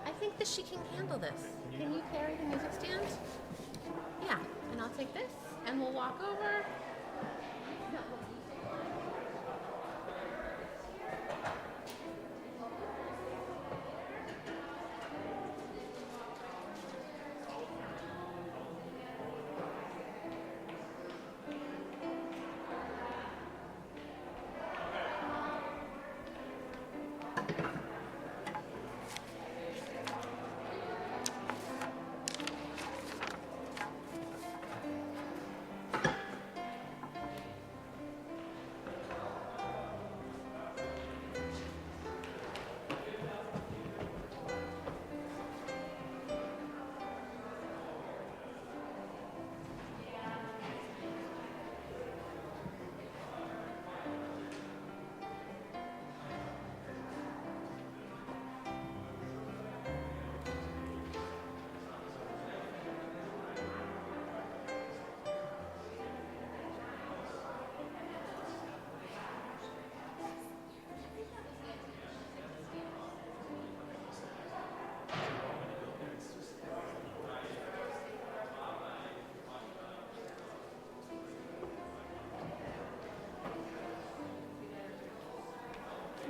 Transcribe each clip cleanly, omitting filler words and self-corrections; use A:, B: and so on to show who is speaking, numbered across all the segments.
A: I think that she can handle this. Can you carry the music stand? Yeah, and I'll take this, and we'll walk over.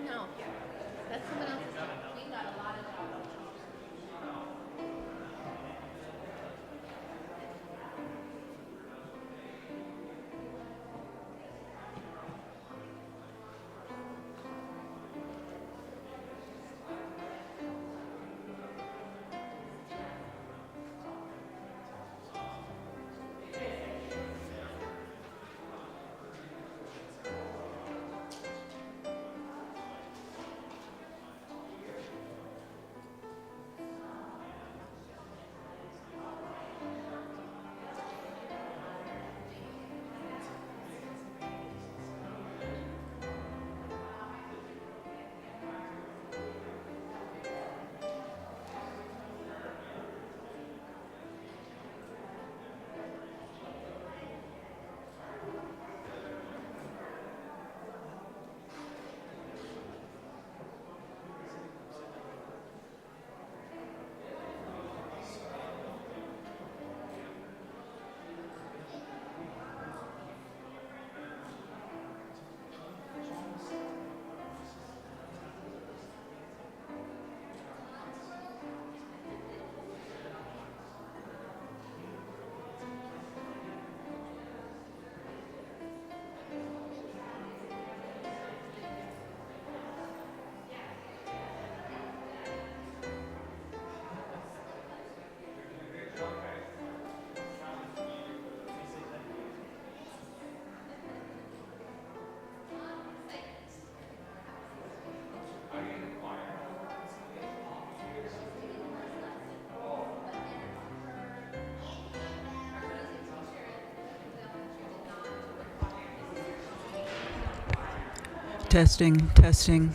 A: No, that's someone else's job. We got a lot of jobs.
B: Testing, testing.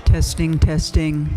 B: Testing, testing.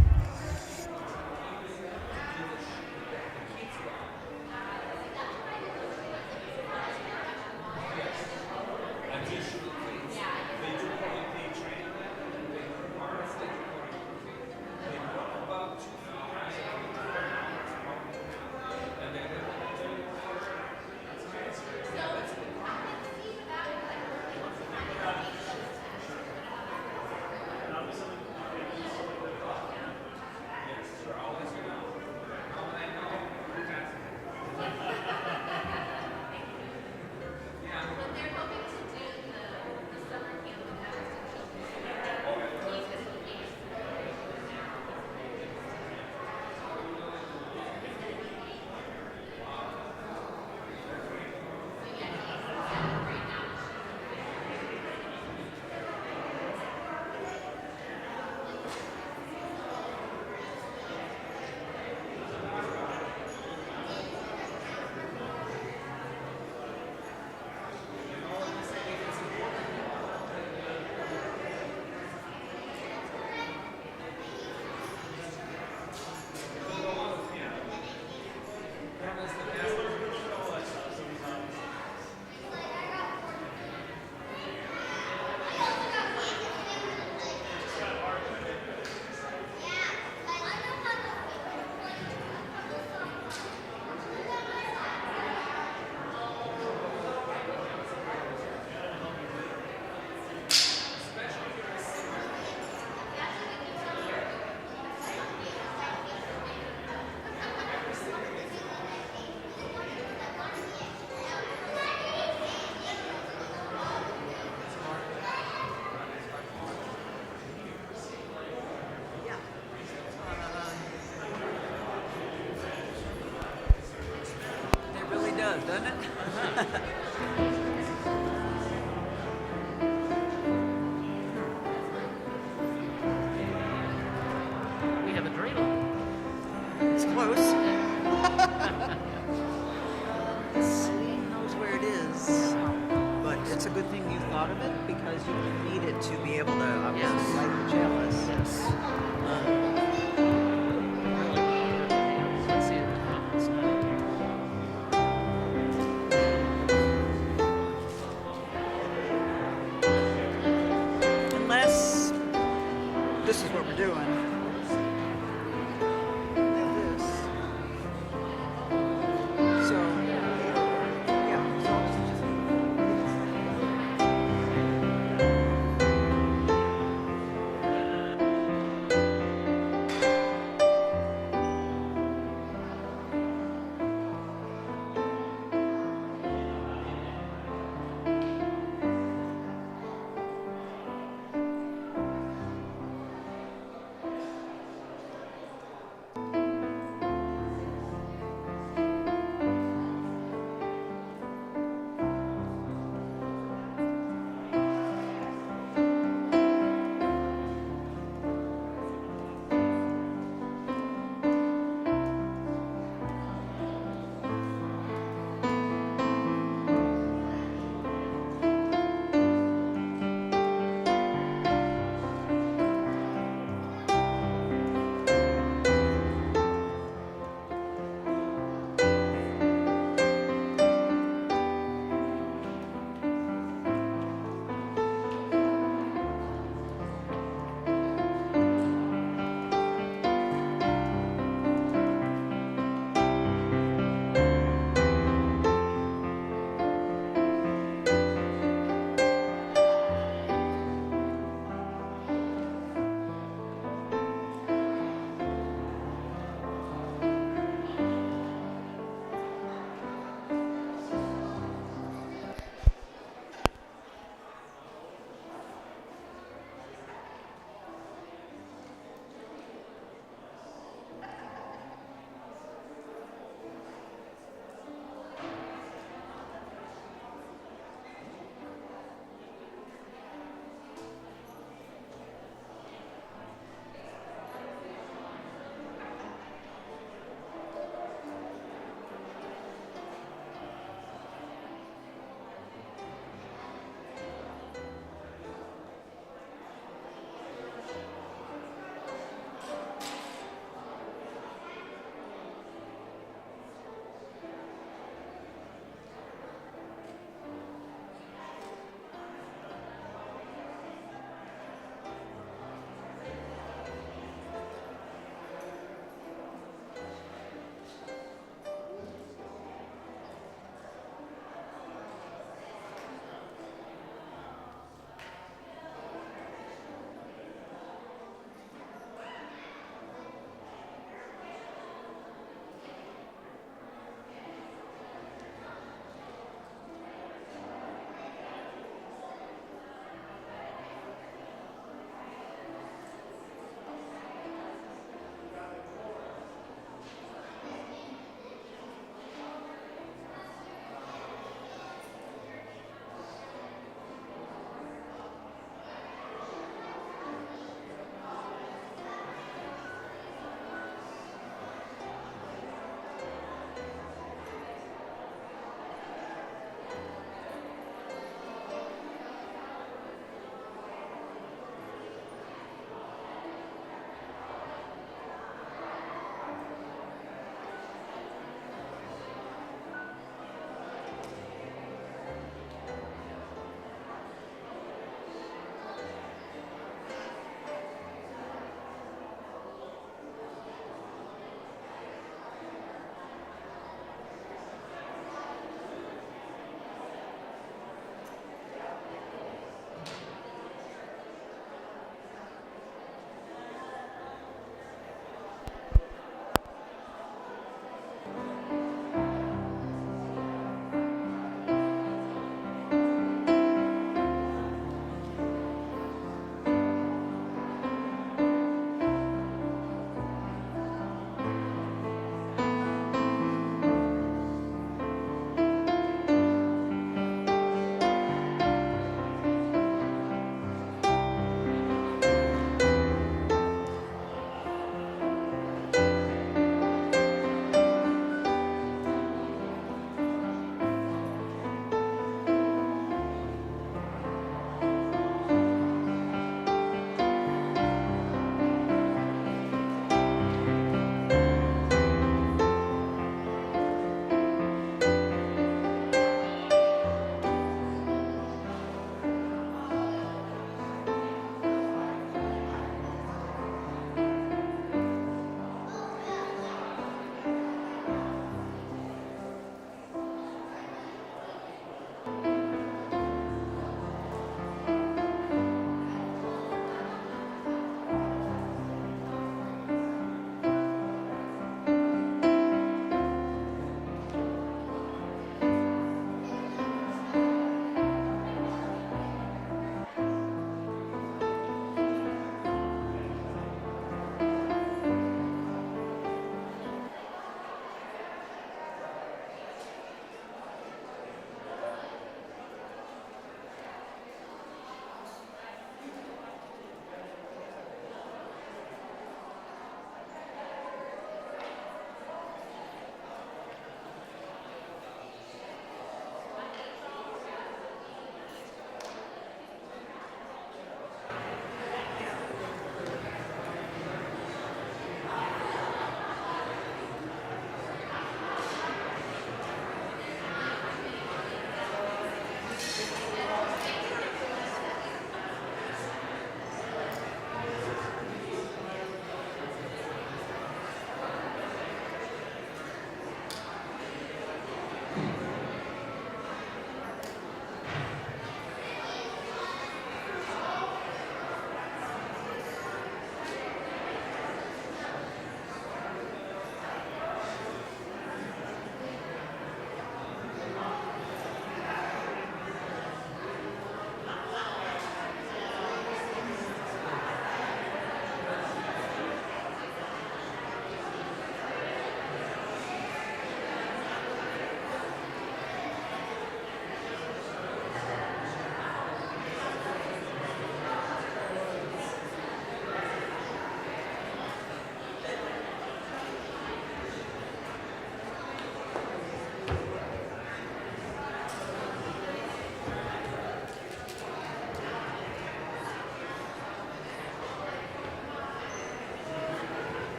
B: close. He knows where it is. But it's a good thing you thought of it because you need it to be able to obviously light the chalice.
C: Yes. Let's see it. It's not in here.
B: Unless this is what we're doing. This. So, yeah. So it's just.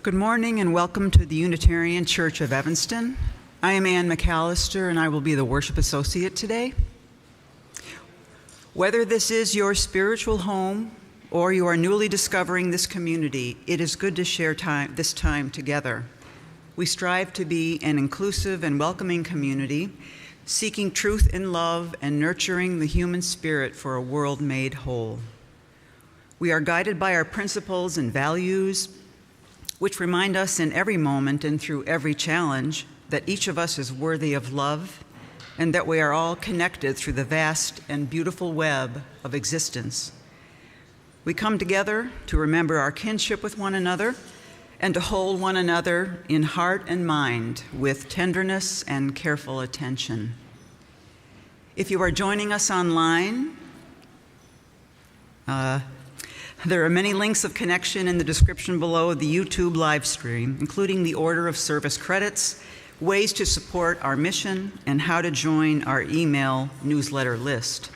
D: Good morning and welcome to the Unitarian Church of Evanston. I am Ann McAllister and I will be the worship associate today. Whether this is your spiritual home or you are newly discovering this community, it is good to share this time together. We strive to be an inclusive and welcoming community, seeking truth in love and nurturing the human spirit for a world made whole. We are guided by our principles and values, which remind us in every moment and through every challenge that each of us is worthy of love and that we are all connected through the vast and beautiful web of existence. We come together to remember our kinship with one another and to hold one another in heart and mind with tenderness and careful attention. If you are joining us online, there are many links of connection in the description below the YouTube live stream, including the order of service credits, ways to support our mission, and how to join our email newsletter list.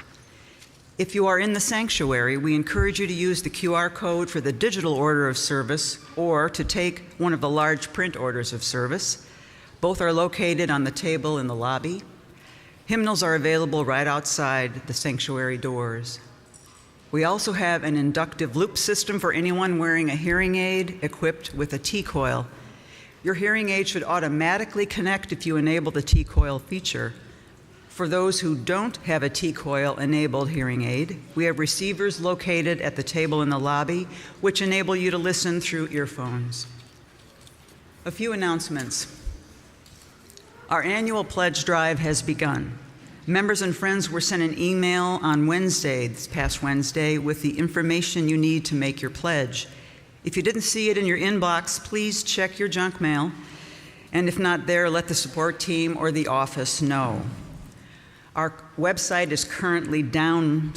D: If you are in the sanctuary, we encourage you to use the QR code for the digital order of service or to take one of the large print orders of service. Both are located on the table in the lobby. Hymnals are available right outside the sanctuary doors. We also have an inductive loop system for anyone wearing a hearing aid equipped with a T-coil. Your hearing aid should automatically connect if you enable the T-coil feature. For those who don't have a T-coil enabled hearing aid, we have receivers located at the table in the lobby, which enable you to listen through earphones. A few announcements. Our annual pledge drive has begun. Members and friends were sent an email on Wednesday, this past Wednesday, with the information you need to make your pledge. If you didn't see it in your inbox, please check your junk mail. And if not there, let the support team or the office know. Our website is currently down,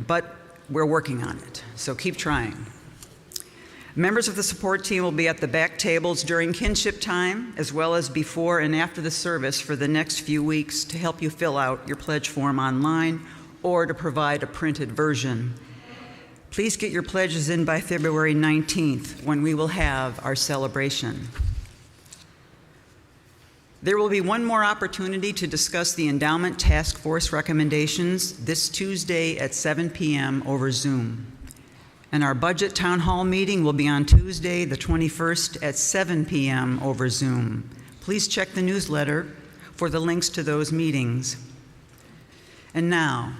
D: but we're working on it, so keep trying. Members of the support team will be at the back tables during kinship time, as well as before and after the service for the next few weeks to help you fill out your pledge form online or to provide a printed version. Please get your pledges in by February 19th, when we will have our celebration. There will be one more opportunity to discuss the Endowment Task Force recommendations this Tuesday at 7 p.m. over Zoom. And our budget town hall meeting will be on Tuesday, the 21st at 7 p.m. over Zoom. Please check the newsletter for the links to those meetings. And now,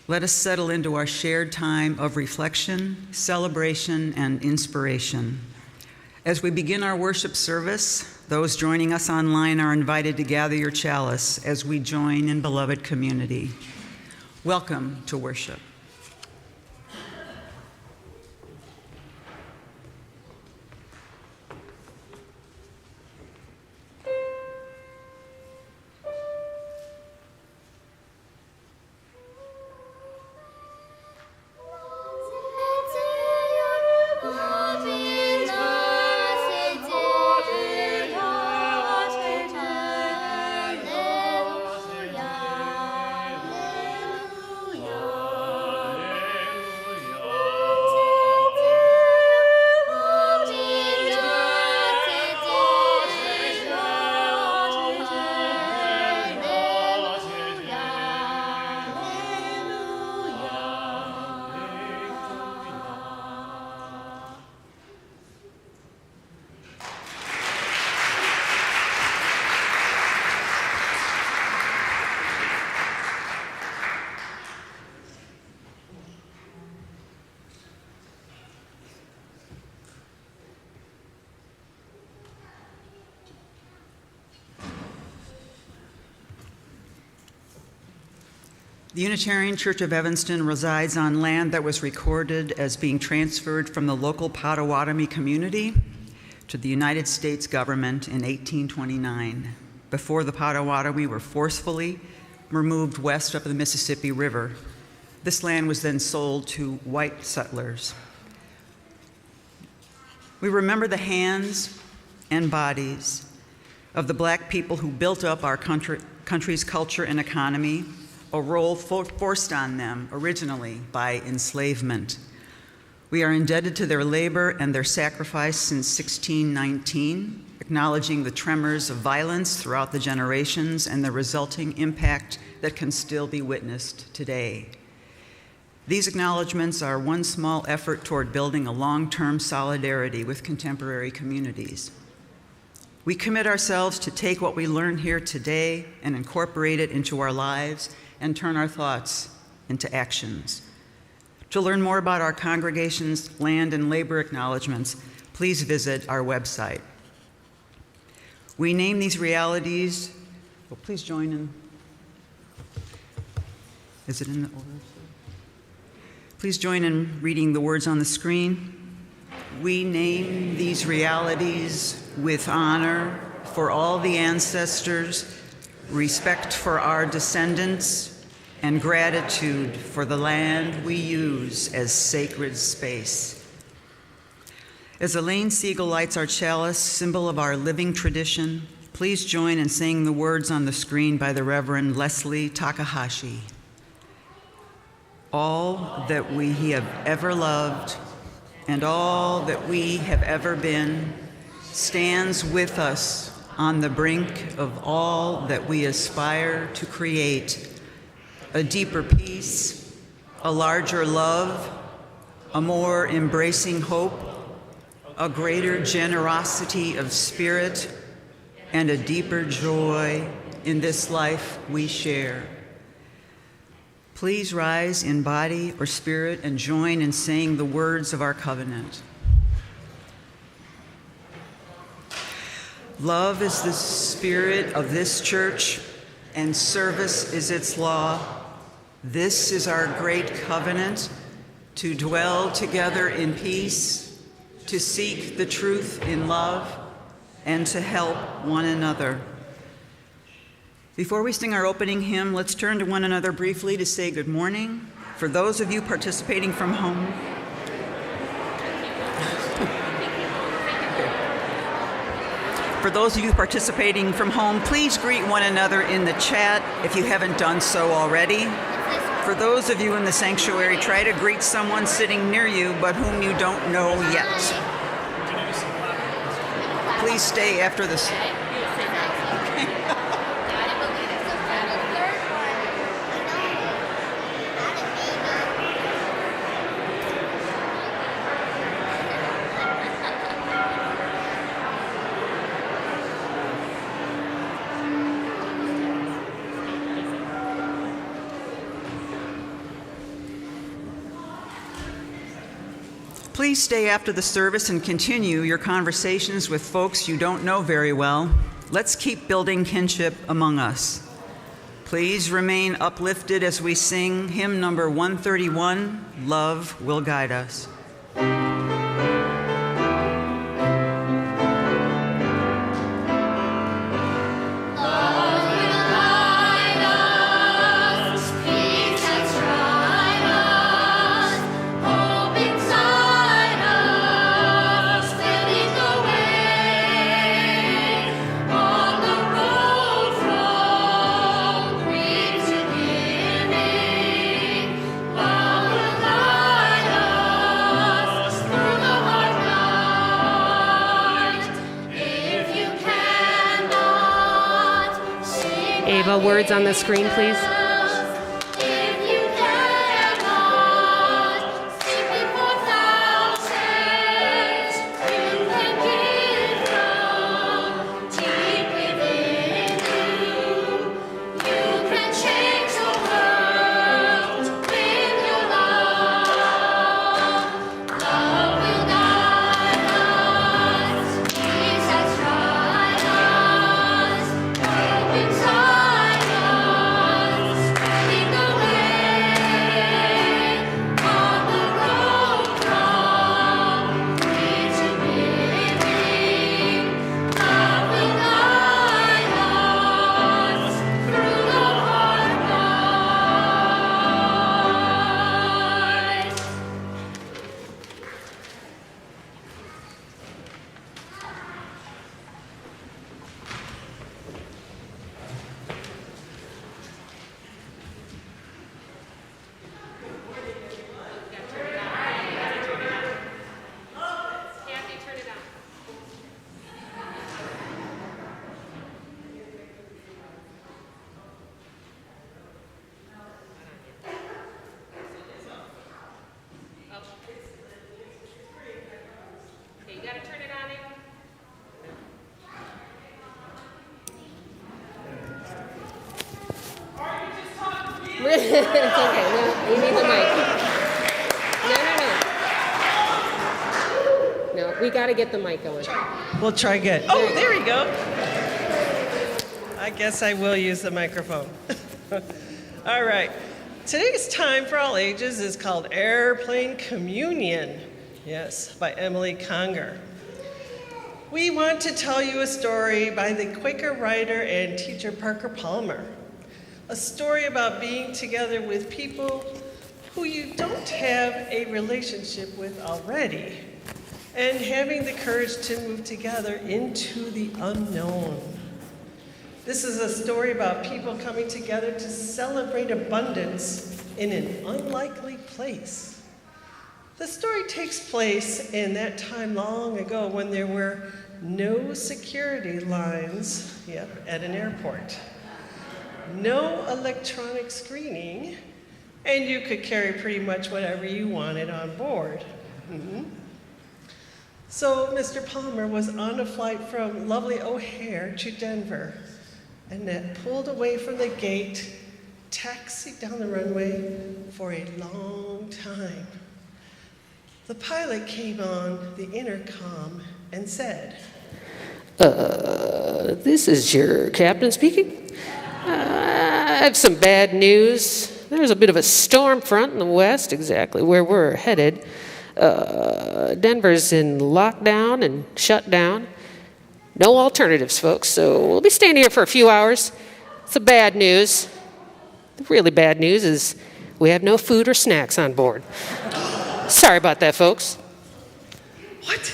D: let us settle into our shared time of reflection, celebration, and inspiration. As we begin our worship service, those joining us online are invited to gather your chalice as we join in beloved community. Welcome to worship. The Unitarian Church of Evanston resides on land that was recorded as being transferred from the local Potawatomi community to the United States government in 1829, before the Potawatomi were forcefully removed west of the Mississippi River. This land was then sold to white settlers. We remember the hands and bodies of the Black people who built up our country's culture and economy, a role forced on them originally by enslavement. We are indebted to their labor and their sacrifice since 1619, acknowledging the tremors of violence throughout the generations and the resulting impact that can still be witnessed today. These acknowledgments are one small effort toward building a long-term solidarity with contemporary communities. We commit ourselves to take what we learn here today and incorporate it into our lives and turn our thoughts into actions. To learn more about our congregation's land and labor acknowledgments, please visit our website. We name these realities, please join in. Is it in the order? Please join in reading the words on the screen. We name these realities with honor for all the ancestors, respect for our descendants, and gratitude for the land we use as sacred space. As Elaine Siegel lights our chalice, symbol of our living tradition, please join in saying the words on the screen by the Reverend Leslie Takahashi. All that we have ever loved and all that we have ever been stands with us on the brink of all that we aspire to create: a deeper peace, a larger love, a more embracing hope, a greater generosity of spirit, and a deeper joy in this life we share. Please rise in body or spirit and join in saying the words of our covenant. Love is the spirit of this church, and service is its law. This is our great covenant, to dwell together in peace, to seek the truth in love, and to help one another. Before we sing our opening hymn, let's turn to one another briefly to say good morning. For those of you participating from home, please greet one another in the chat if you haven't done so already. For those of you in the sanctuary, try to greet someone sitting near you but whom you don't know yet. Please stay after this. Please stay after the service and continue your conversations with folks you don't know very well. Let's keep building kinship among us. Please remain uplifted as we sing hymn number 131, Love Will Guide Us.
E: Ava, words on the screen, please. It's okay. We need the mic. No, we got to get the mic going.
C: We'll try again. Oh, there we go. I guess I will use the microphone. All right. Today's time for all ages is called Airplane Communion. Yes, by Emily Conger. We want to tell you a story by the Quaker writer and teacher Parker Palmer. A story about being together with people who you don't have a relationship with already, and having the courage to move together into the unknown. This is a story about people coming together to celebrate abundance in an unlikely place. The story takes place in that time long ago when there were no security lines at an airport, no electronic screening, and you could carry pretty much whatever you wanted on board. So Mr. Palmer was on a flight from lovely O'Hare to Denver, and that pulled away from the gate, taxied down the runway for a long time. The pilot came on the intercom and said,
E: This is your captain speaking. I have some bad news. There's a bit of a storm front in the west, exactly where we're headed. Denver's in lockdown and shut down. No alternatives, folks, so we'll be staying here for a few hours. It's the bad news. The really bad news is we have no food or snacks on board. Sorry about that, folks.
C: What?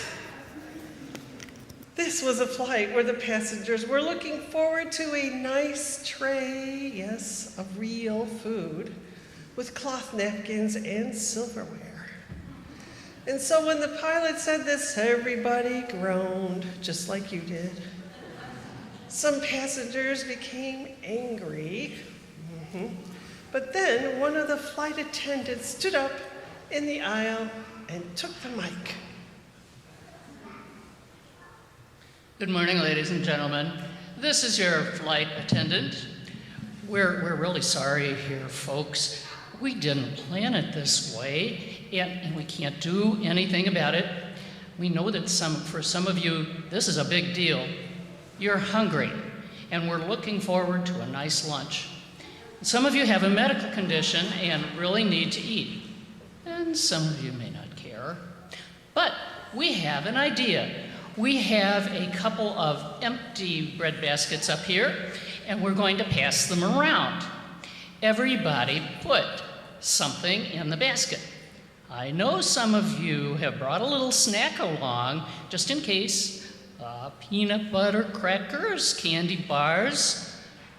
C: This was a flight where the passengers were looking forward to a nice tray, yes, of real food, with cloth napkins and silverware. And so when the pilot said this, everybody groaned, just like you did. Some passengers became angry. But then one of the flight attendants stood up in the aisle and took the mic.
F: Good morning, ladies and gentlemen. This is your flight attendant. We're really sorry here, folks. We didn't plan it this way, and we can't do anything about it. We know that for some of you, this is a big deal. You're hungry, and we're looking forward to a nice lunch. Some of you have a medical condition and really need to eat, and some of you may not care. But we have an idea. We have a couple of empty bread baskets up here, and we're going to pass them around. Everybody put something in the basket. I know some of you have brought a little snack along, just in case. Peanut butter crackers, candy bars.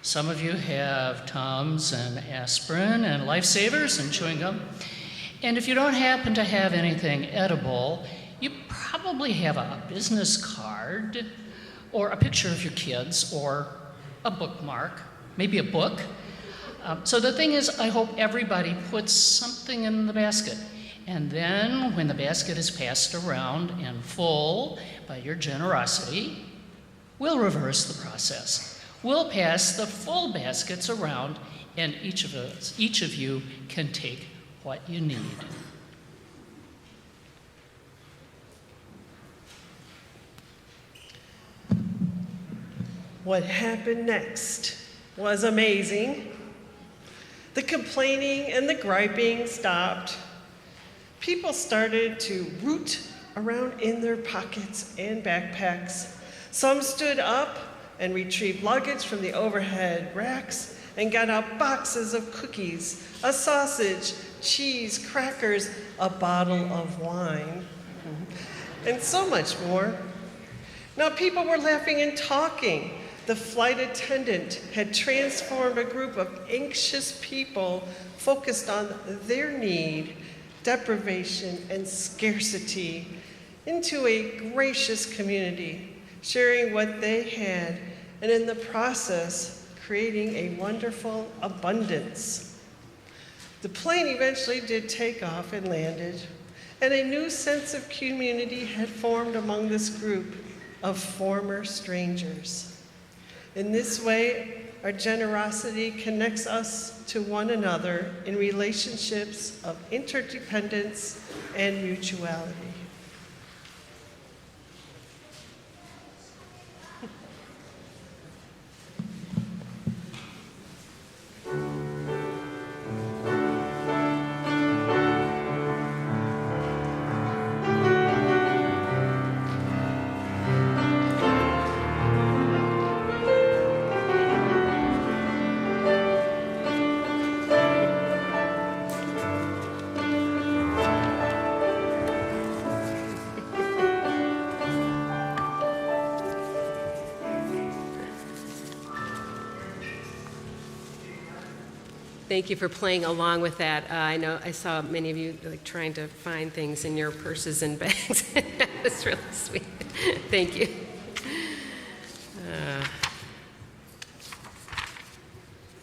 F: Some of you have Tums and aspirin and Lifesavers and chewing gum. And if you don't happen to have anything edible, you probably have a business card or a picture of your kids or a bookmark, maybe a book. So the thing is, I hope everybody puts something in the basket. And then when the basket is passed around and full by your generosity, we'll reverse the process. We'll pass the full baskets around, and each of you can take what you need.
C: What happened next was amazing. The complaining and the griping stopped. People started to root around in their pockets and backpacks. Some stood up and retrieved luggage from the overhead racks and got out boxes of cookies, a sausage, cheese, crackers, a bottle of wine, and so much more. Now people were laughing and talking. The flight attendant had transformed a group of anxious people focused on their need, deprivation, and scarcity into a gracious community, sharing what they had, and in the process, creating a wonderful abundance. The plane eventually did take off and landed, and a new sense of community had formed among this group of former strangers. In this way, Our generosity connects us to one another in relationships of interdependence and mutuality.
E: Thank you for playing along with that. I know I saw many of you like trying to find things in your purses and bags. That's really sweet. Thank you.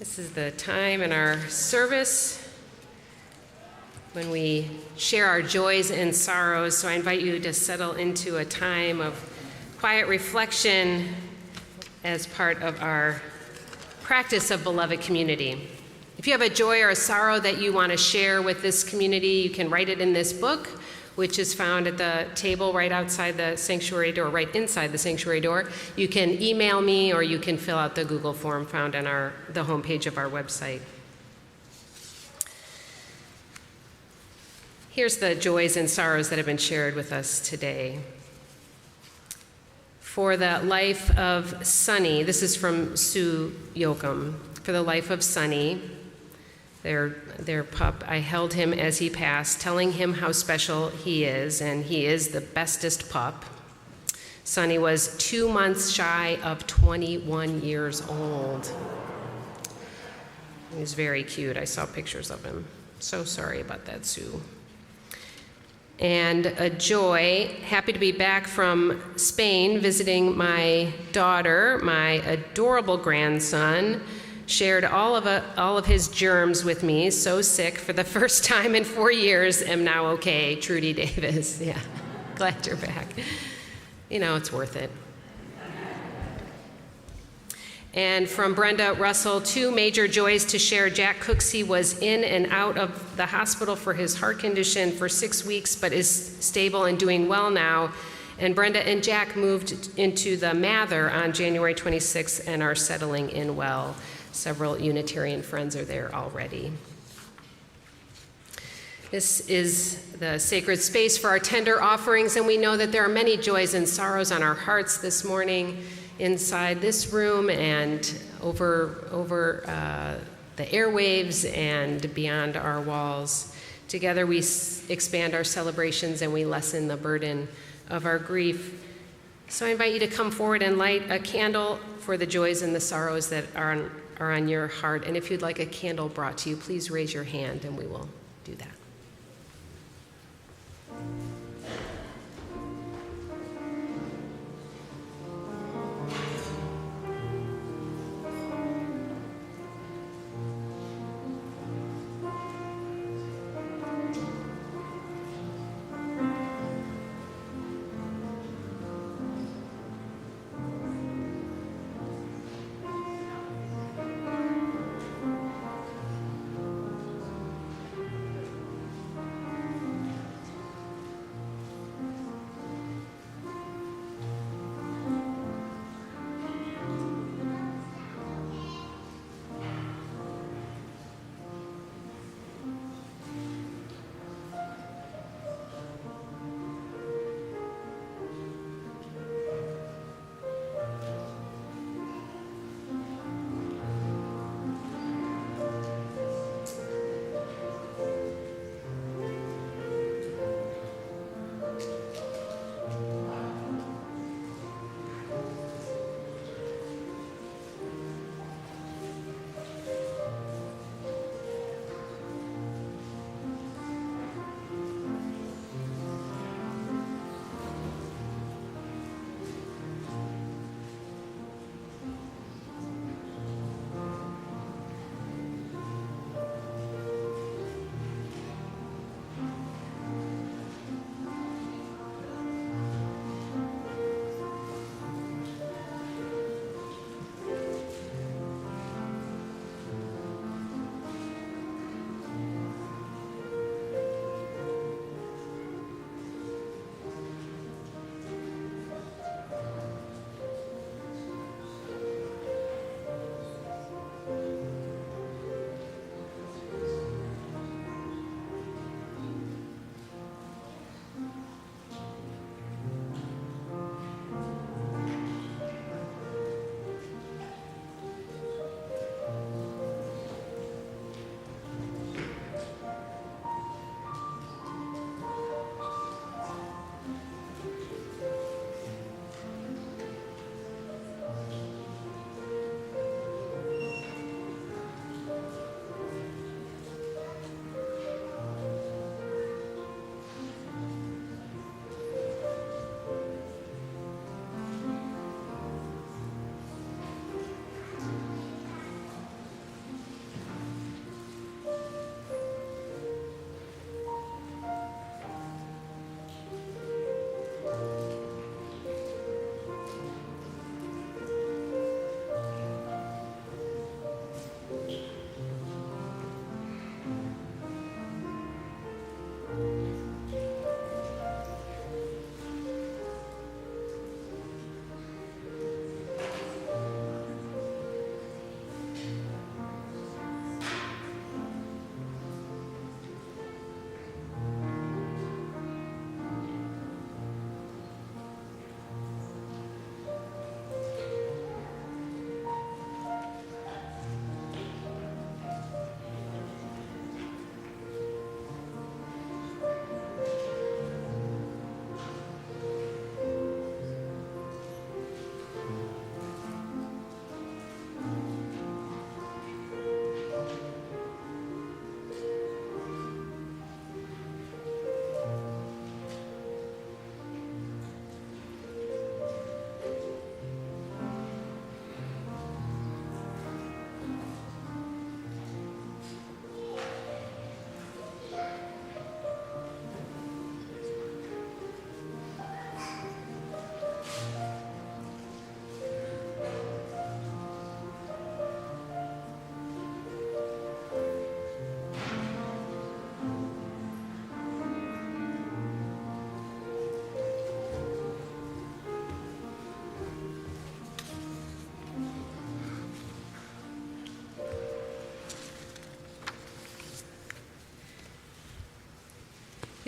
E: This is the time in our service when we share our joys and sorrows. So I invite you to settle into a time of quiet reflection as part of our practice of beloved community. If you have a joy or a sorrow that you want to share with this community, you can write it in this book, which is found at the table right outside the sanctuary door, right inside the sanctuary door. You can email me, or you can fill out the Google form found on the homepage of our website. Here's the joys and sorrows that have been shared with us today. For the life of Sunny, this is from Sue Yoakum. For the life of Sunny, their pup, I held him as he passed, telling him how special he is, and he is the bestest pup. Sunny was 2 months shy of 21 years old. He was very cute. I saw pictures of him. So sorry about that, Sue. And a joy, happy to be back from Spain visiting my daughter, my adorable grandson. Shared all of his germs with me, so sick for the first time in 4 years, am now okay. Trudy Davis, yeah, glad you're back. You know, it's worth it. And from Brenda Russell, 2 major joys to share. Jack Cooksey was in and out of the hospital for his heart condition for 6 weeks, but is stable and doing well now. And Brenda and Jack moved into the Mather on January 26th and are settling in well. Several Unitarian friends are there already. This is the sacred space for our tender offerings, and we know that there are many joys and sorrows on our hearts this morning inside this room and over the airwaves and beyond our walls. Together we expand our celebrations and we lessen the burden of our grief. So I invite you to come forward and light a candle for the joys and the sorrows that are on your heart. And if you'd like a candle brought to you, please raise your hand and we will do that.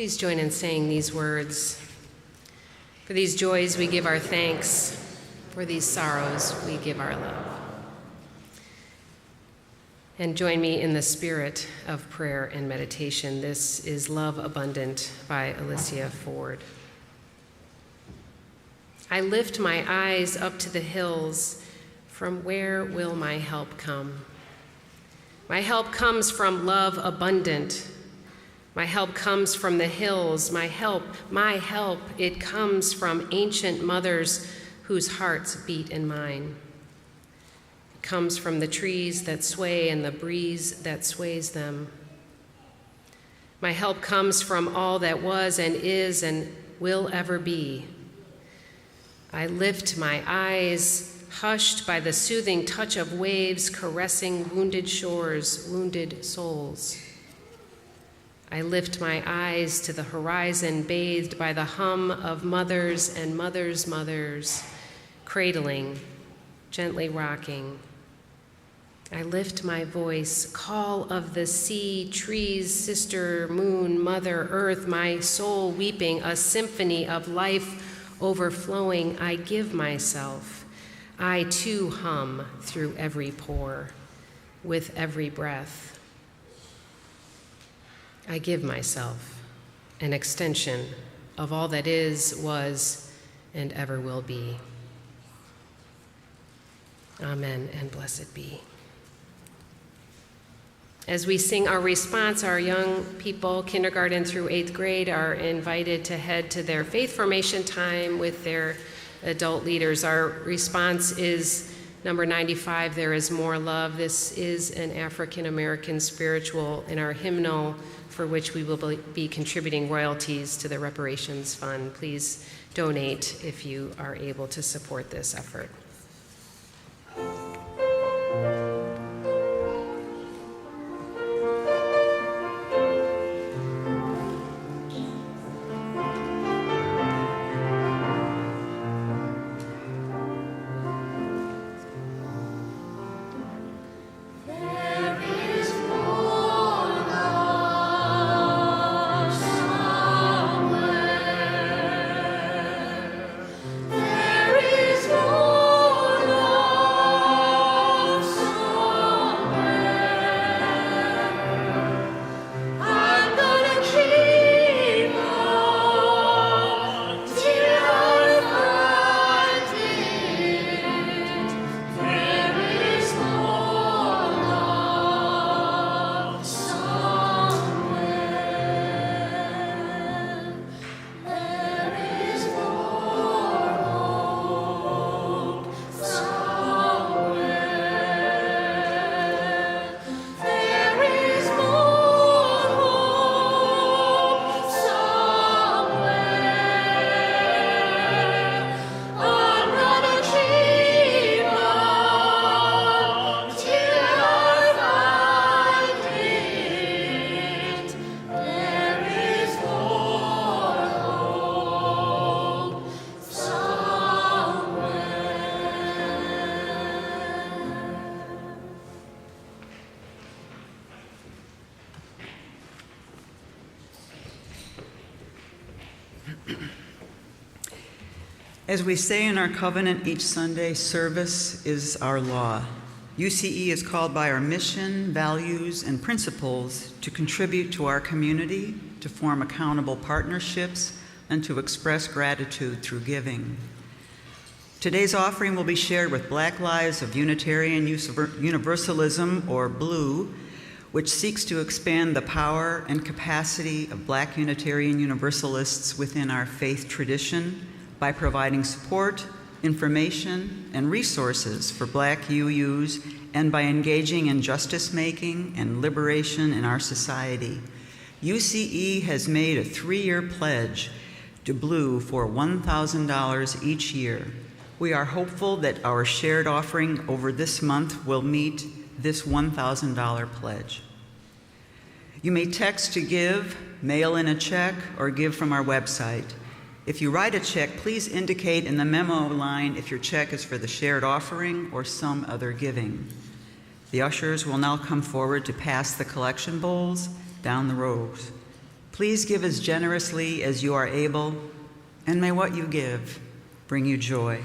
E: Please join in saying these words. For these joys we give our thanks. For these sorrows we give our love. And join me in the spirit of prayer and meditation. This is Love Abundant by Alicia Ford. I lift my eyes up to the hills. From where will my help come? My help comes from love abundant. My help comes from the hills. My help, it comes from ancient mothers whose hearts beat in mine. It comes from the trees that sway and the breeze that sways them. My help comes from all that was and is and will ever be. I lift my eyes, hushed by the soothing touch of waves caressing wounded shores, wounded souls. I lift my eyes to the horizon, bathed by the hum of mothers and mothers' mothers, cradling, gently rocking. I lift my voice, call of the sea, trees, sister, moon, mother, earth, my soul weeping, a symphony of life overflowing. I give myself. I too hum through every pore, with every breath. I give myself an extension of all that is, was, and ever will be. Amen and blessed be. As we sing our response, our young people, kindergarten through 8th grade, are invited to head to their faith formation time with their adult leaders. Our response is number 95, There Is More Love. This is an African American spiritual in our hymnal, for which we will be contributing royalties to the Reparations Fund. Please donate if you are able to support this effort.
D: As we say in our covenant each Sunday, service is our law. UCE is called by our mission, values, and principles to contribute to our community, to form accountable partnerships, and to express gratitude through giving. Today's offering will be shared with Black Lives of Unitarian Universalism, or BLUE, which seeks to expand the power and capacity of Black Unitarian Universalists within our faith tradition by providing support, information, and resources for Black UUs, and by engaging in justice-making and liberation in our society. UCE has made a 3-year pledge to BLUE for $1,000 each year. We are hopeful that our shared offering over this month will meet this $1,000 pledge. You may text to give, mail in a check, or give from our website. If you write a check, please indicate in the memo line if your check is for the shared offering or some other giving. The ushers will now come forward to pass the collection bowls down the rows. Please give as generously as you are able, and may what you give bring you joy.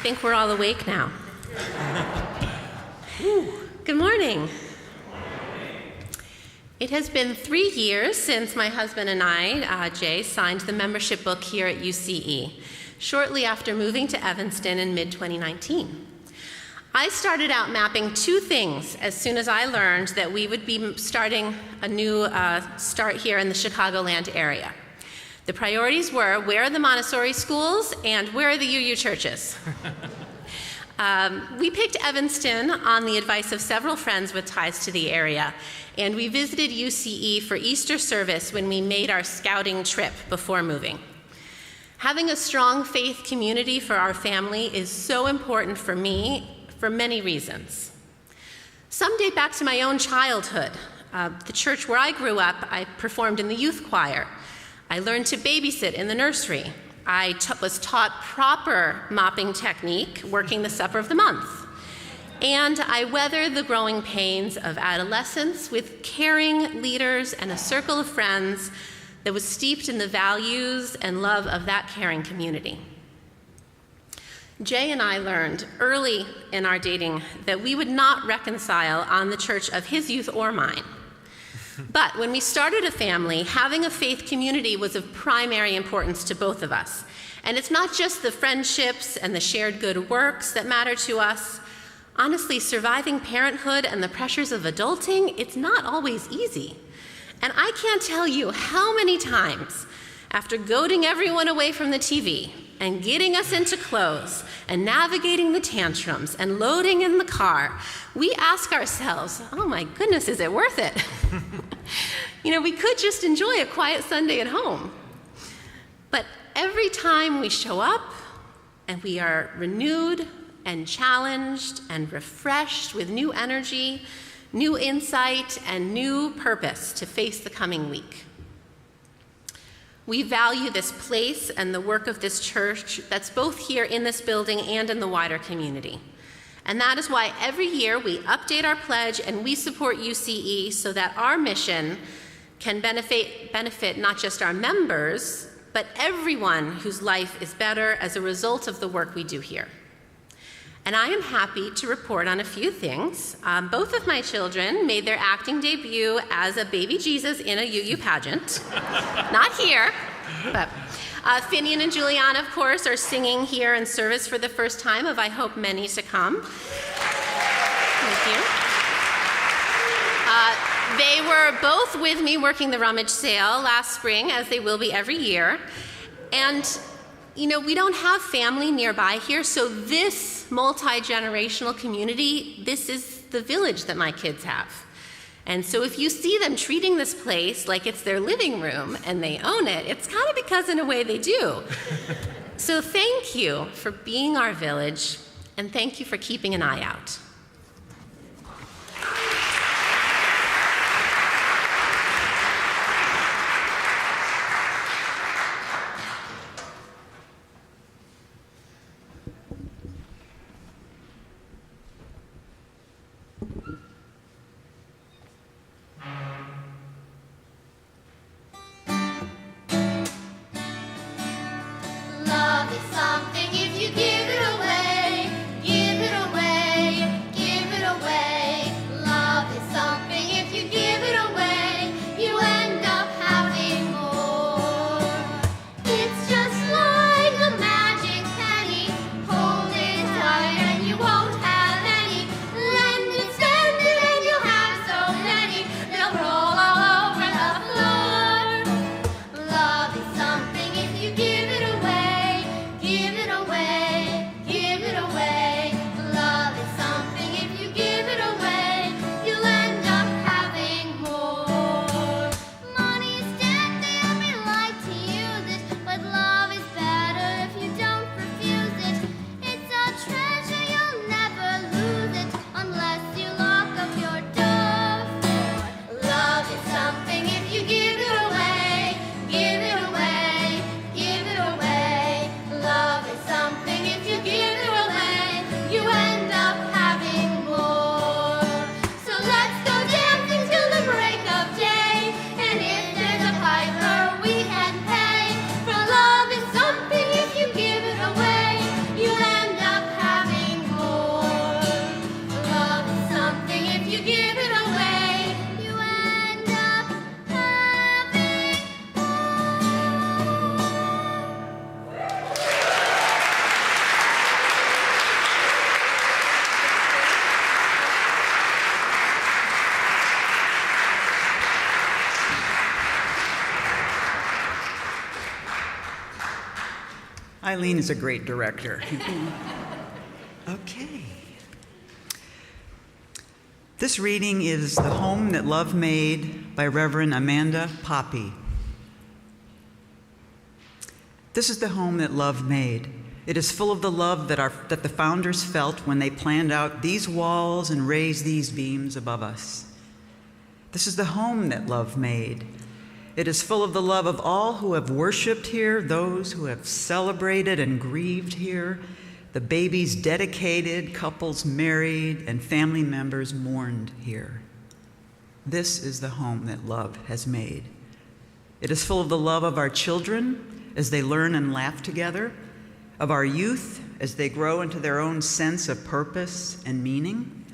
A: think we're all awake now. Good morning. It has been 3 years since my husband and I, Jay, signed the membership book here at UCE, shortly after moving to Evanston in mid-2019. I started out mapping 2 things as soon as I learned that we would be starting a new start here in the Chicagoland area. The priorities were, where are the Montessori schools and where are the UU churches? We picked Evanston on the advice of several friends with ties to the area, and we visited UCE for Easter service when we made our scouting trip before moving. Having a strong faith community for our family is so important for me for many reasons. Some date back to my own childhood. The church where I grew up, I performed in the youth choir. I learned to babysit in the nursery. I was taught proper mopping technique, working the supper of the month. And I weathered the growing pains of adolescence with caring leaders and a circle of friends that was steeped in the values and love of that caring community. Jay and I learned early in our dating that we would not reconcile on the church of his youth or mine. But when we started a family, having a faith community was of primary importance to both of us. And it's not just the friendships and the shared good works that matter to us. Honestly, surviving parenthood and the pressures of adulting, it's not always easy. And I can't tell you how many times, after goading everyone away from the TV and getting us into clothes and navigating the tantrums and loading in the car, we ask ourselves, oh my goodness, is it worth it? We could just enjoy a quiet Sunday at home. But every time we show up and we are renewed and challenged and refreshed with new energy, new insight, and new purpose to face the coming week. We value this place and the work of this church that's both here in this building and in the wider community. And that is why every year we update our pledge and we support UCE so that our mission can benefit not just our members, but everyone whose life is better as a result of the work we do here. And I am happy to report on a few things. Both of my children made their acting debut as a baby Jesus in a UU pageant. Not here, but Finian and Juliana, of course, are singing here in service for the first time of, I hope, many to come. Thank you. They were both with me working the rummage sale last spring, as they will be every year. And we don't have family nearby here, so this multi-generational community, this is the village that my kids have. And so if you see them treating this place like it's their living room and they own it, it's kind of because in a way they do. So thank you for being our village, and thank you for keeping an eye out.
G: Love is something if you give it away, give it away, give it away. Love is something if you give it away, you end up having more. It's just like a magic penny, hold it tight and you won't have any. Lend it, spend it and you'll have so many, they'll roll all over the floor. Love is something if you give it away, give
D: Eileen is a great director. Okay. This reading is The Home That Love Made by Reverend Amanda Poppy. This is the home that love made. It is full of the love that the founders felt when they planned out these walls and raised these beams above us. This is the home that love made. It is full of the love of all who have worshiped here, those who have celebrated and grieved here, the babies dedicated, couples married, and family members mourned here. This is the home that love has made. It is full of the love of our children as they learn and laugh together, of our youth as they grow into their own sense of purpose and meaning.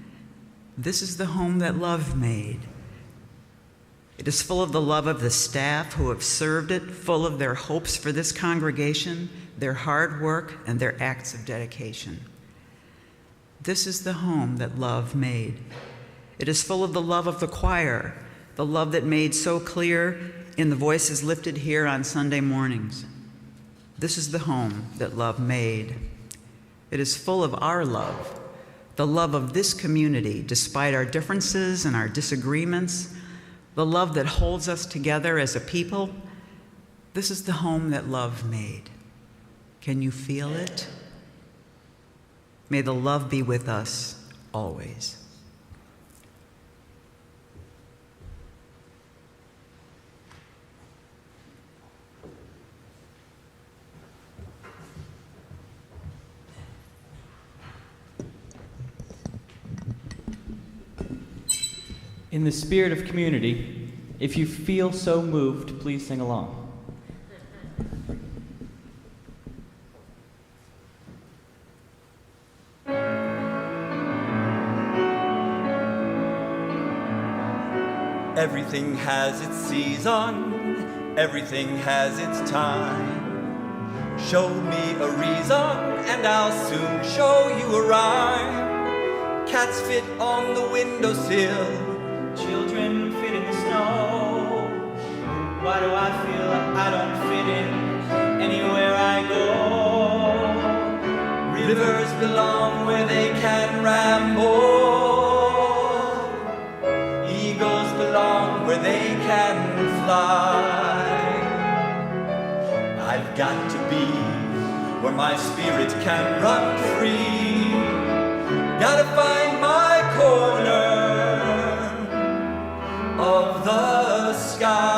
D: This is the home that love made. It is full of the love of the staff who have served it, full of their hopes for this congregation, their hard work, and their acts of dedication. This is the home that love made. It is full of the love of the choir, the love that made so clear in the voices lifted here on Sunday mornings. This is the home that love made. It is full of our love, the love of this community, despite our differences and our disagreements, the love that holds us together as a people. This is the home that love made. Can you feel it? May the love be with us always.
H: In the spirit of community, if you feel so moved, please sing along.
I: Everything has its season, everything has its time. Show me a reason, and I'll soon show you a rhyme. Cats fit on the windowsill, children fit in the snow. Why do I feel I don't fit in anywhere I go? Rivers belong where they can ramble. Eagles belong where they can fly. I've got to be where my spirit can run free. Gotta find my corner of the sky.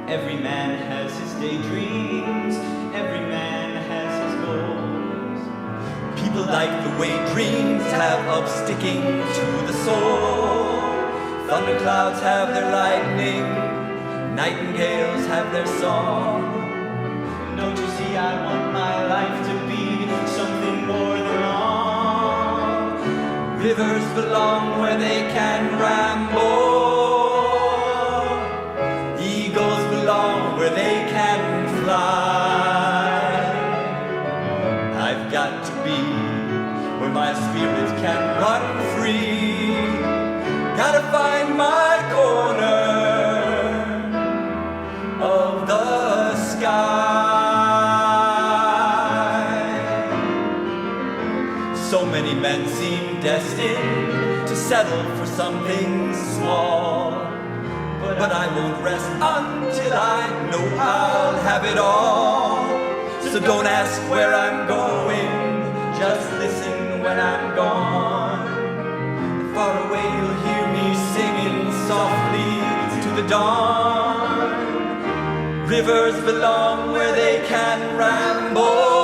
I: Every man has his daydreams, every man has his goals. People like the way dreams have of sticking to the soul. Thunderclouds have their lightning, nightingales have their song. Don't you see, I want my life to be something more than long. Rivers belong where they can ramble. Eagles belong where they can fly. I've got to be where my spirit can run free. Gotta find my corner of the sky. So many men seem destined to settle for something small, but I won't rest until I know I'll have it all. So don't ask where I'm going, just listen when I'm gone. Far away you'll hear me singing softly to the dawn. Rivers belong where they can ramble.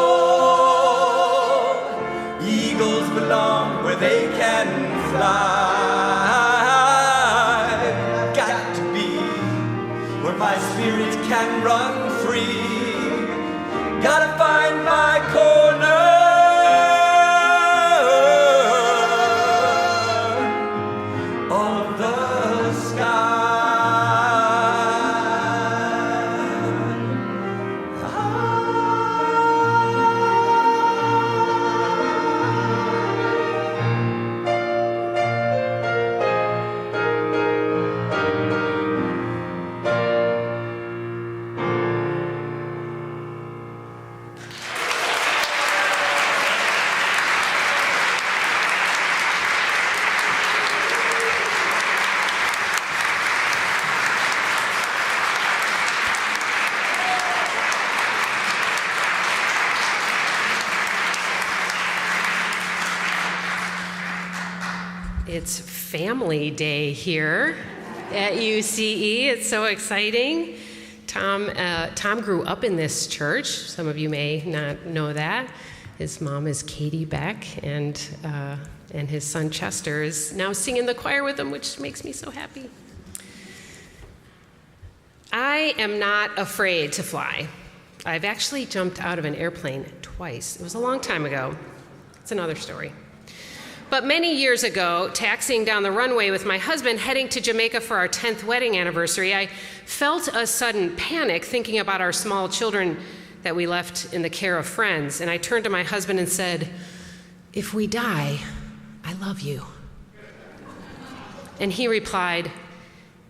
I: Eagles belong where they can fly. I've got to be where my spirit can run free. Gotta find my corner of the sky.
E: It's Family Day here at UCE. It's so exciting. Tom grew up in this church. Some of you may not know that. His mom is Katie Beck, and his son Chester is now singing the choir with him, which makes me so happy. I am not afraid to fly. I've actually jumped out of an airplane twice. It was a long time ago. It's another story. But many years ago, taxiing down the runway with my husband, heading to Jamaica for our 10th wedding anniversary, I felt a sudden panic thinking about our small children that we left in the care of friends. And I turned to my husband and said, "If we die, I love you." And he replied,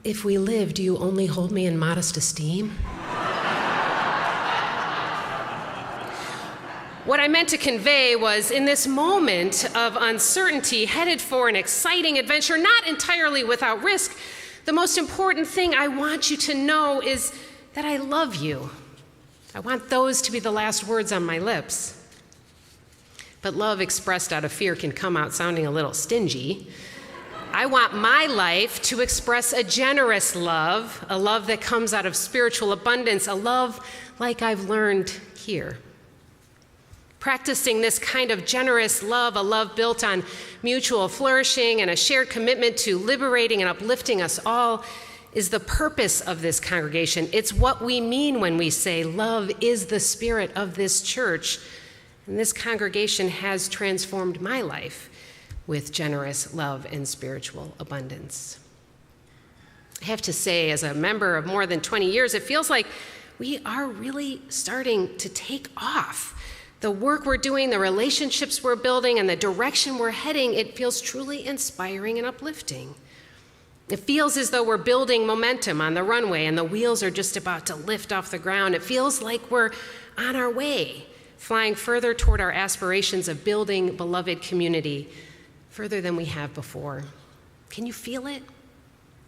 E: "If we live, do you only hold me in modest esteem?" What I meant to convey was, in this moment of uncertainty, headed for an exciting adventure, not entirely without risk, the most important thing I want you to know is that I love you. I want those to be the last words on my lips. But love expressed out of fear can come out sounding a little stingy. I want my life to express a generous love, a love that comes out of spiritual abundance, a love like I've learned here. Practicing this kind of generous love, a love built on mutual flourishing and a shared commitment to liberating and uplifting us all, is the purpose of this congregation. It's what we mean when we say love is the spirit of this church. And this congregation has transformed my life with generous love and spiritual abundance. I have to say, as a member of more than 20 years, it feels like we are really starting to take off. The work we're doing, the relationships we're building, and the direction we're heading, it feels truly inspiring and uplifting. It feels as though we're building momentum on the runway and the wheels are just about to lift off the ground. It feels like we're on our way, flying further toward our aspirations of building beloved community, further than we have before. Can you feel it?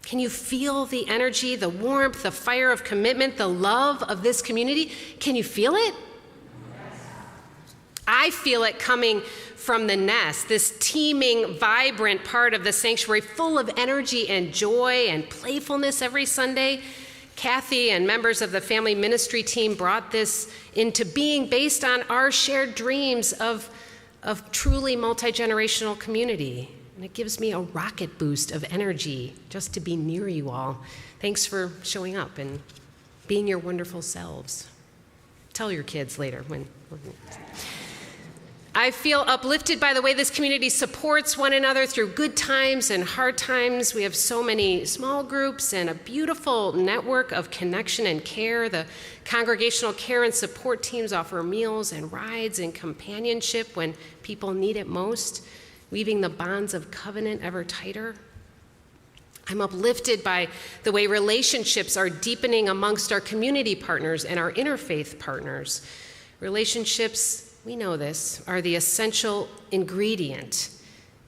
E: Can you feel the energy, the warmth, the fire of commitment, the love of this community? Can you feel it? I feel it coming from the nest, this teeming, vibrant part of the sanctuary, full of energy and joy and playfulness every Sunday. Kathy and members of the family ministry team brought this into being based on our shared dreams of truly multi-generational community. And it gives me a rocket boost of energy just to be near you all. Thanks for showing up and being your wonderful selves. Tell your kids later when I feel uplifted by the way this community supports one another through good times and hard times. We have so many small groups and a beautiful network of connection and care. The congregational care and support teams offer meals and rides and companionship when people need it most, weaving the bonds of covenant ever tighter. I'm uplifted by the way relationships are deepening amongst our community partners and our interfaith partners. Relationships, we know this, are the essential ingredient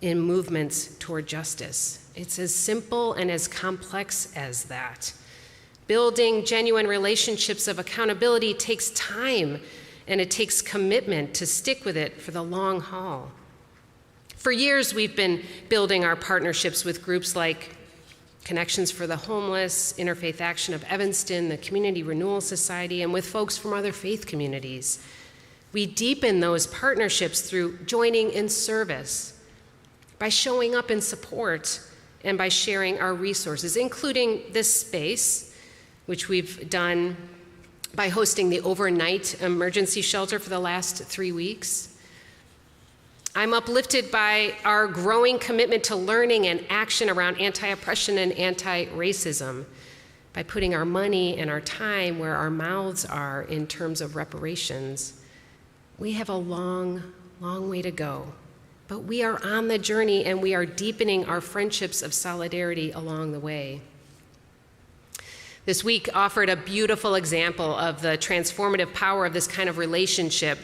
E: in movements toward justice. It's as simple and as complex as that. Building genuine relationships of accountability takes time, and it takes commitment to stick with it for the long haul. For years, we've been building our partnerships with groups like Connections for the Homeless, Interfaith Action of Evanston, the Community Renewal Society, and with folks from other faith communities. We deepen those partnerships through joining in service, by showing up in support, and by sharing our resources, including this space, which we've done by hosting the overnight emergency shelter for the last 3 weeks. I'm uplifted by our growing commitment to learning and action around anti-oppression and anti-racism, by putting our money and our time where our mouths are in terms of reparations. We have a long, long way to go, but we are on the journey and we are deepening our friendships of solidarity along the way. This week offered a beautiful example of the transformative power of this kind of relationship.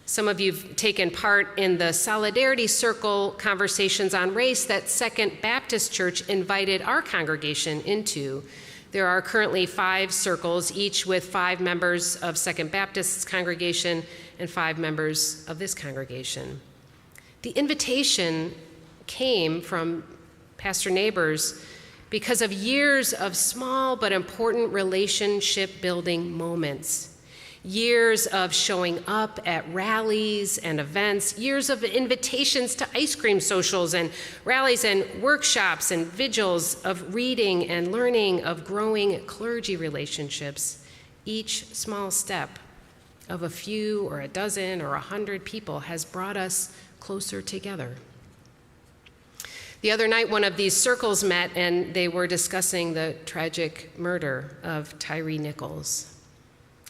E: Some of you've taken part in the Solidarity Circle conversations on race that Second Baptist Church invited our congregation into. There are currently 5 circles, each with 5 members of Second Baptist's congregation and 5 members of this congregation. The invitation came from Pastor Neighbors, because of years of small but important relationship building moments. Years of showing up at rallies and events, years of invitations to ice cream socials and rallies and workshops and vigils, of reading and learning, of growing clergy relationships. Each small step of a few or a dozen or 100 people has brought us closer together. The other night, one of these circles met and they were discussing the tragic murder of Tyree Nichols.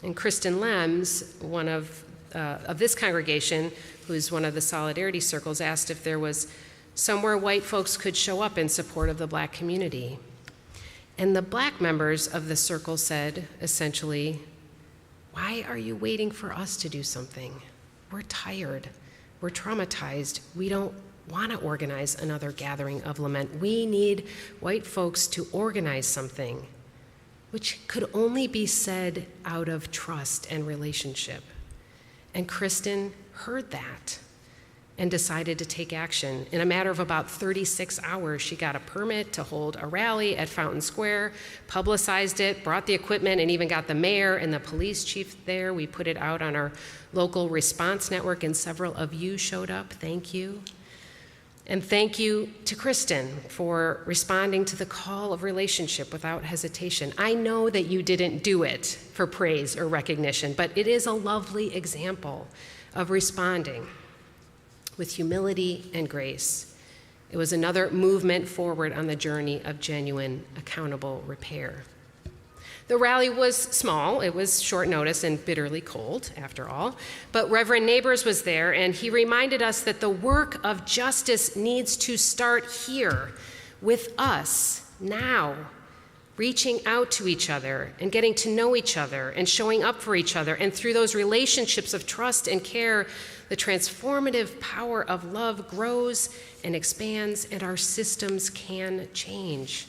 E: And Kristen Lems, one of this congregation, who's one of the solidarity circles, asked if there was somewhere white folks could show up in support of the black community. And the black members of the circle said, essentially, why are you waiting for us to do something? We're tired. We're traumatized. We don't want to organize another gathering of lament. We need white folks to organize something, which could only be said out of trust and relationship. And Kristen heard that and decided to take action. In a matter of about 36 hours, she got a permit to hold a rally at Fountain Square, publicized it, brought the equipment, and even got the mayor and the police chief there. We put it out on our local response network, and several of you showed up. Thank you. And thank you to Kristen for responding to the call of relationship without hesitation. I know that you didn't do it for praise or recognition, but it is a lovely example of responding with humility and grace. It was another movement forward on the journey of genuine, accountable repair. The rally was small. It was short notice and bitterly cold, after all. But Reverend Neighbors was there, and he reminded us that the work of justice needs to start here with us now, reaching out to each other and getting to know each other and showing up for each other. And through those relationships of trust and care, the transformative power of love grows and expands, and our systems can change.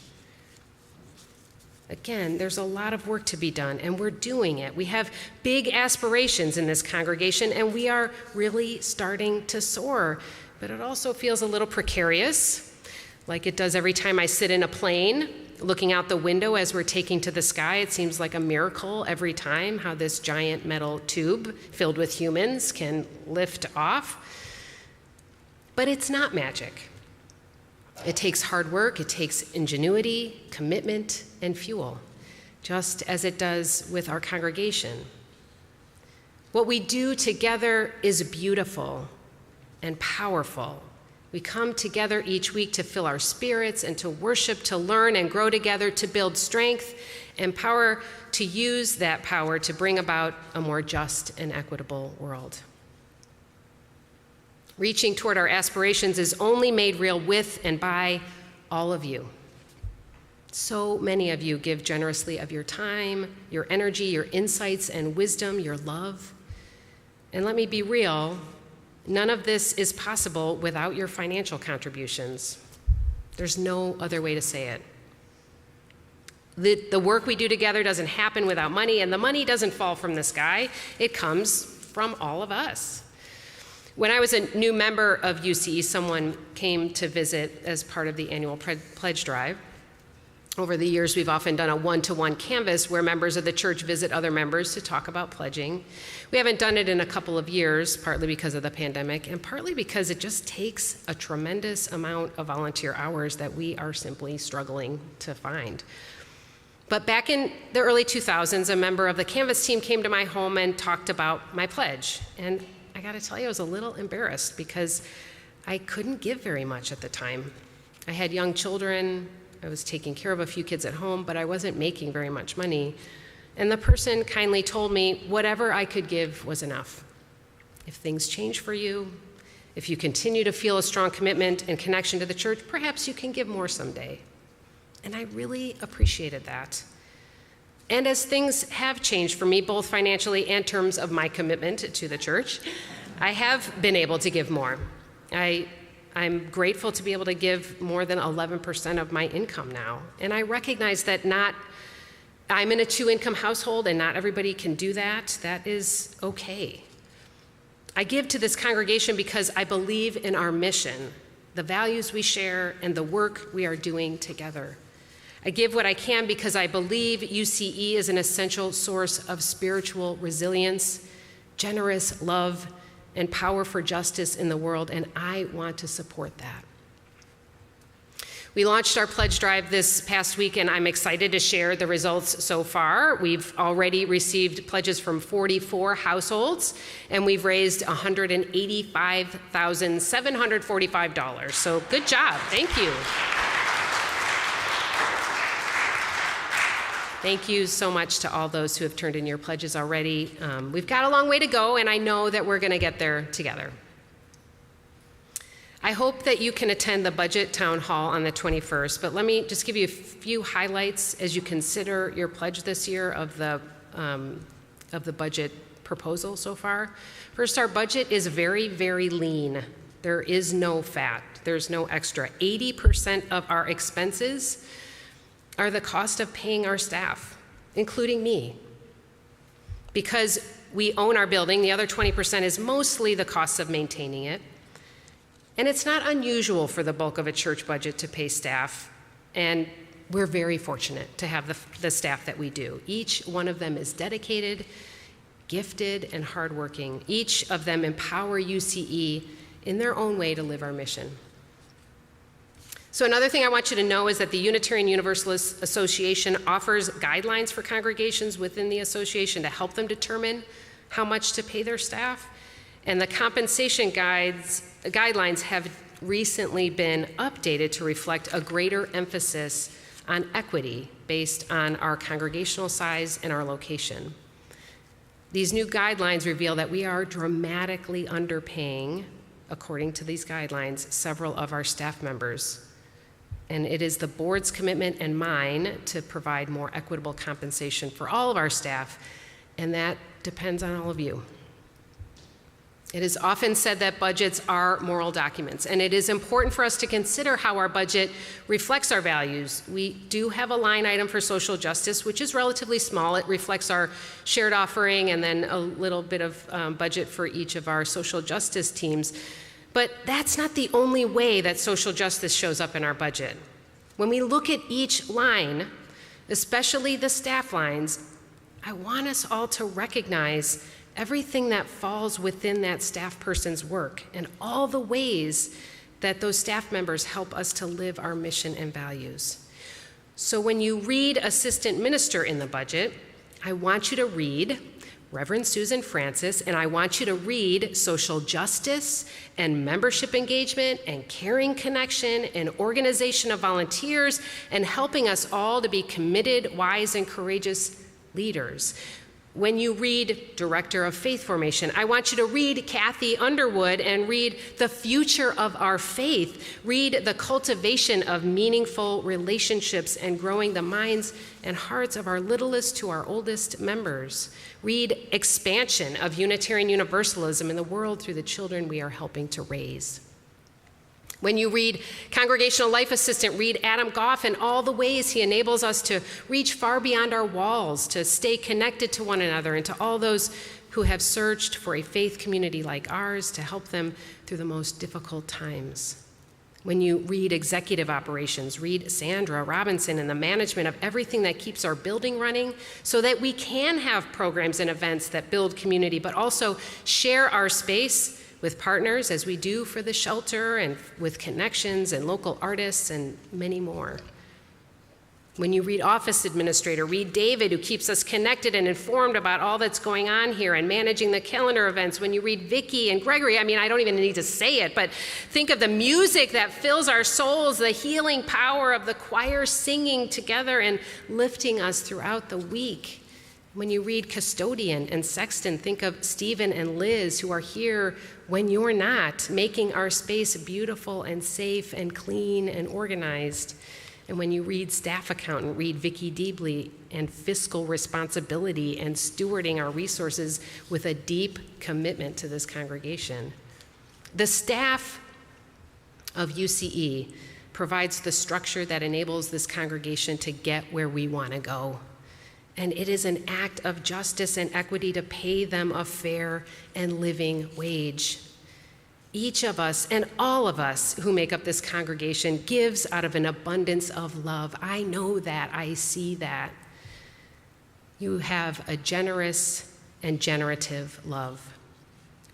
E: Again, there's a lot of work to be done, and we're doing it. We have big aspirations in this congregation, and we are really starting to soar. But it also feels a little precarious, like it does every time I sit in a plane, looking out the window as we're taking to the sky. It seems like a miracle every time how this giant metal tube filled with humans can lift off. But it's not magic. It takes hard work, it takes ingenuity, commitment, and fuel, just as it does with our congregation. What we do together is beautiful and powerful. We come together each week to fill our spirits and to worship, to learn and grow together, to build strength and power, to use that power to bring about a more just and equitable world. Reaching toward our aspirations is only made real with and by all of you. So many of you give generously of your time, your energy, your insights and wisdom, your love. And let me be real, none of this is possible without your financial contributions. There's no other way to say it. The work we do together doesn't happen without money, and the money doesn't fall from the sky. It comes from all of us. When I was a new member of UCE, someone came to visit as part of the annual pledge drive. Over the years, we've often done a one-to-one canvas where members of the church visit other members to talk about pledging. We haven't done it in a couple of years, partly because of the pandemic, and partly because it just takes a tremendous amount of volunteer hours that we are simply struggling to find. But back in the early 2000s, a member of the canvas team came to my home and talked about my pledge. And I gotta tell you, I was a little embarrassed because I couldn't give very much at the time. I had young children, I was taking care of a few kids at home, but I wasn't making very much money. And the person kindly told me whatever I could give was enough. If things change for you, if you continue to feel a strong commitment and connection to the church, perhaps you can give more someday. And I really appreciated that. And as things have changed for me, both financially and in terms of my commitment to the church, I have been able to give more. I'm grateful to be able to give more than 11% of my income now. And I recognize that I'm in a two-income household and not everybody can do that. That is okay. I give to this congregation because I believe in our mission the values we share, and the work we are doing together. I give what I can because I believe UCE is an essential source of spiritual resilience, generous love, and power for justice in the world, and I want to support that. We launched our pledge drive this past week, and I'm excited to share the results so far. We've already received pledges from 44 households, and we've raised $185,745. So good job. Thank you. Thank you so much to all those who have turned in your pledges already. We've got a long way to go, and I know that we're going to get there together. I hope that you can attend the budget town hall on the 21st, but let me just give you a few highlights as you consider your pledge this year of the budget proposal so far. First, our budget is very, very lean. There is no fat. There's no extra. 80% of our expenses are the cost of paying our staff, including me. Because we own our building, the other 20% is mostly the cost of maintaining it. And it's not unusual for the bulk of a church budget to pay staff, and we're very fortunate to have the staff that we do. Each one of them is dedicated, gifted, and hardworking. Each of them empower UCE in their own way to live our mission. So another thing I want you to know is that the Unitarian Universalist Association offers guidelines for congregations within the association to help them determine how much to pay their staff. And the compensation guidelines have recently been updated to reflect a greater emphasis on equity based on our congregational size and our location. These new guidelines reveal that we are dramatically underpaying, according to these guidelines, several of our staff members. And it is the board's commitment and mine to provide more equitable compensation for all of our staff, and that depends on all of you. It is often said that budgets are moral documents, and it is important for us to consider how our budget reflects our values. We do have a line item for social justice, which is relatively small. It reflects our shared offering and then a little bit of budget for each of our social justice teams. But that's not the only way that social justice shows up in our budget. When we look at each line, especially the staff lines, I want us all to recognize everything that falls within that staff person's work and all the ways that those staff members help us to live our mission and values. So when you read assistant minister in the budget, I want you to read Reverend Susan Francis, and I want you to read social justice and membership engagement and caring connection and organization of volunteers and helping us all to be committed, wise, and courageous leaders. When you read Director of Faith Formation, I want you to read Kathy Underwood and read The Future of Our Faith. Read The Cultivation of Meaningful Relationships and Growing the Minds and Hearts of Our Littlest to Our Oldest Members. Read Expansion of Unitarian Universalism in the World Through the Children We Are Helping to Raise. When you read Congregational Life Assistant, read Adam Goff and all the ways he enables us to reach far beyond our walls, to stay connected to one another, and to all those who have searched for a faith community like ours to help them through the most difficult times. When you read Executive Operations, read Sandra Robinson and the management of everything that keeps our building running so that we can have programs and events that build community, but also share our space with partners as we do for the shelter and with connections and local artists and many more. When you read Office Administrator, read David, who keeps us connected and informed about all that's going on here and managing the calendar events. When you read Vicki and Gregory, I don't even need to say it, but think of the music that fills our souls, the healing power of the choir singing together and lifting us throughout the week. When you read Custodian and Sexton, think of Stephen and Liz, who are here when you're not, making our space beautiful and safe and clean and organized. And when you read Staff Accountant, read Vicki Deebley and Fiscal Responsibility and Stewarding Our Resources with a deep commitment to this congregation. The staff of UCE provides the structure that enables this congregation to get where we want to go. And it is an act of justice and equity to pay them a fair and living wage. Each of us and all of us who make up this congregation gives out of an abundance of love. I know that. I see that. You have a generous and generative love.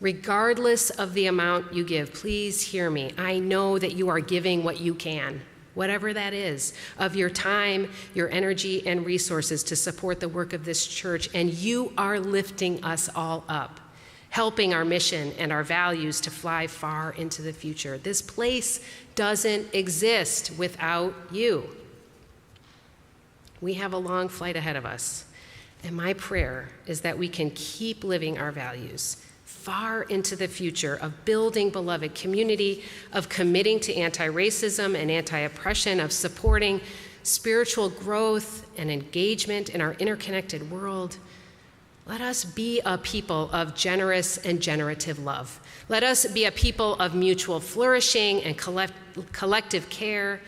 E: Regardless of the amount you give, please hear me. I know that you are giving what you can, whatever that is, of your time, your energy, and resources to support the work of this church, and you are lifting us all up, helping our mission and our values to fly far into the future. This place doesn't exist without you. We have a long flight ahead of us, and my prayer is that we can keep living our values far into the future of building beloved community, of committing to anti-racism and anti-oppression, of supporting spiritual growth and engagement in our interconnected world. Let us be a people of generous and generative love. Let us be a people of mutual flourishing and collective care.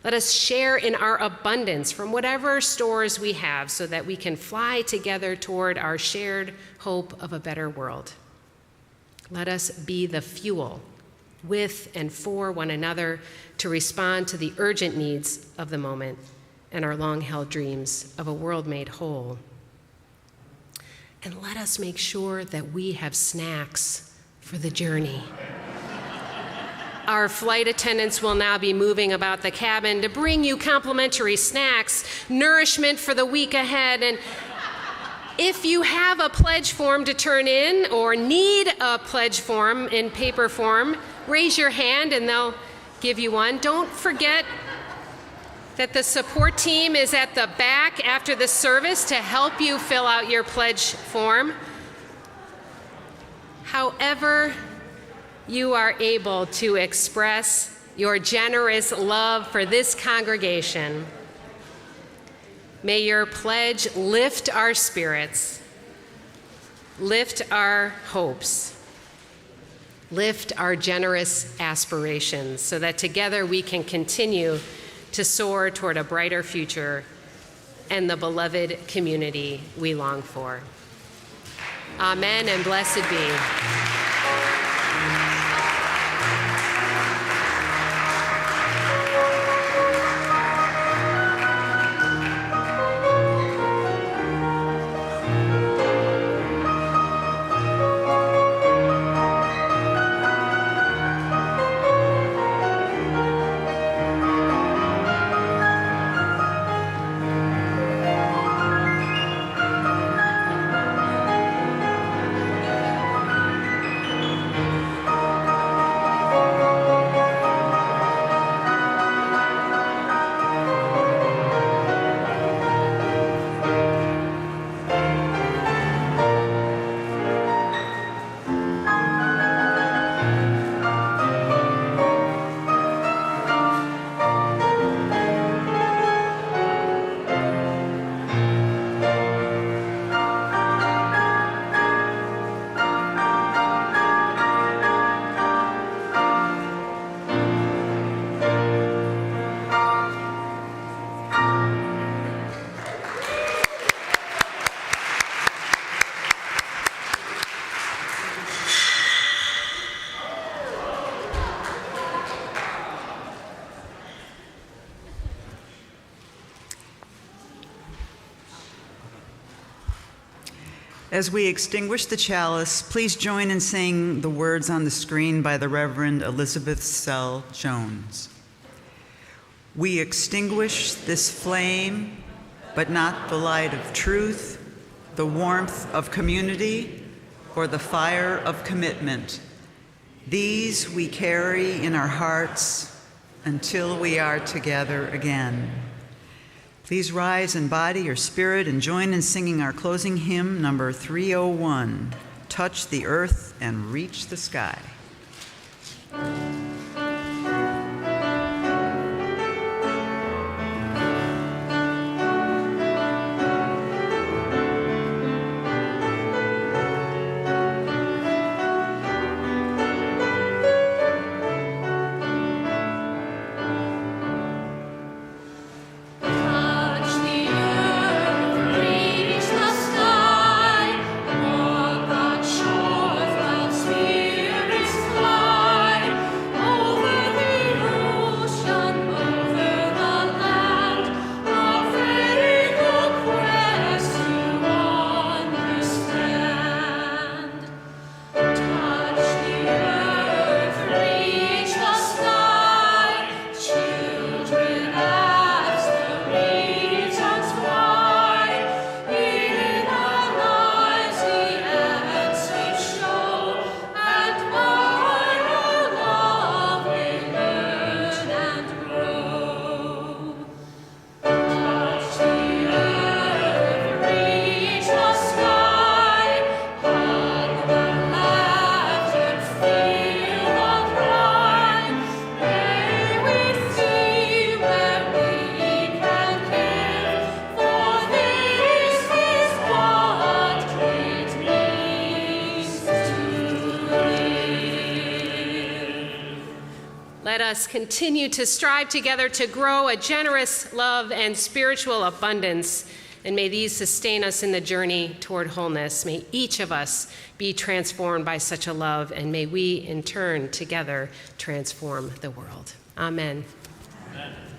E: Let us share in our abundance from whatever stores we have so that we can fly together toward our shared hope of a better world. Let us be the fuel with and for one another to respond to the urgent needs of the moment and our long-held dreams of a world made whole. And let us make sure that we have snacks for the journey. Our flight attendants will now be moving about the cabin to bring you complimentary snacks, nourishment for the week ahead, and if you have a pledge form to turn in or need a pledge form in paper form, raise your hand and they'll give you one. Don't forget that the support team is at the back after the service to help you fill out your pledge form. However you are able to express your generous love for this congregation, may your pledge lift our spirits, lift our hopes, lift our generous aspirations so that together we can continue to soar toward a brighter future and the beloved community we long for. Amen and blessed be.
D: As we extinguish the chalice, please join in saying the words on the screen by the Reverend Elizabeth Sell Jones. We extinguish this flame, but not the light of truth, the warmth of community, or the fire of commitment. These we carry in our hearts until we are together again. Please rise in body or spirit and join in singing our closing hymn, number 301, Touch the Earth and Reach the Sky.
G: Shores, while spirits fly.
E: us continue to strive together to grow a generous love and spiritual abundance. And may these sustain us in the journey toward wholeness. May each of us be transformed by such a love, and may we, in turn, together transform the world. Amen.
F: Amen.